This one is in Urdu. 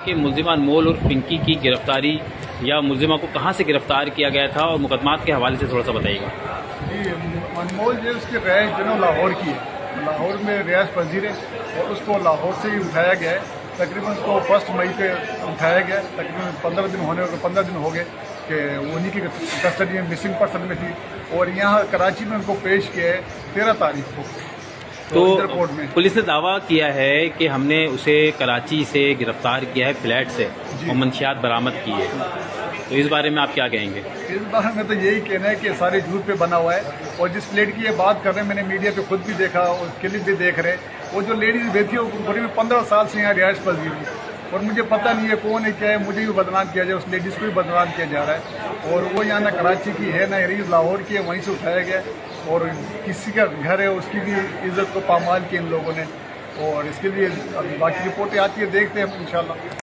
کہ ملزمہ انمول اور پنکی کی گرفتاری یا ملزمہ کو کہاں سے گرفتار کیا گیا تھا اور مقدمات کے حوالے سے تھوڑا سا بتائیے گا۔ جی، انمول جو اس کی رہائش جو ہے لاہور کی ہے، لاہور میں رہائش پذیر ہے اور اس کو لاہور سے ہی اٹھایا گیا ہے۔ تقریباً اس کو 1 مئی پہ اٹھایا گیا ہے، تقریباً 15 دن ہو گئے کہ وہ انہیں کی کسٹڈی میں مسنگ پرسن میں تھی اور یہاں کراچی میں ان کو پیش کیا ہے 13 تاریخ کو تو کورٹ میں۔ پولیس نے دعویٰ کیا ہے کہ ہم نے اسے کراچی سے گرفتار کیا ہے، فلیٹ سے، اور منشیات برآمد کی ہے، تو اس بارے میں آپ کیا کہیں گے؟ اس بارے میں تو یہی کہنا ہے کہ سارے جھوٹ پہ بنا ہوا ہے، اور جس فلیٹ کی یہ بات کر رہے ہیں میں نے میڈیا پہ خود بھی دیکھا اور کلپ بھی دیکھ رہے، وہ جو لیڈیز بیٹھی ہے وہ میں 15 سال سے یہاں رہائش پذیر ہے اور مجھے پتہ نہیں ہے کون ہے کیا ہے، مجھے بھی بدنام کیا جائے، اس لیڈیز کو بھی بدنام کیا جا رہا ہے، اور وہ یہاں نہ کراچی کی ہے نہ ریز لاہور کی ہے، وہیں سے اٹھایا گیا اور کسی کا گھر ہے اس کی بھی عزت کو پامال کی ان لوگوں نے، اور اس کے لیے ابھی باقی رپورٹیں آتی ہے، دیکھتے ہیں انشاءاللہ۔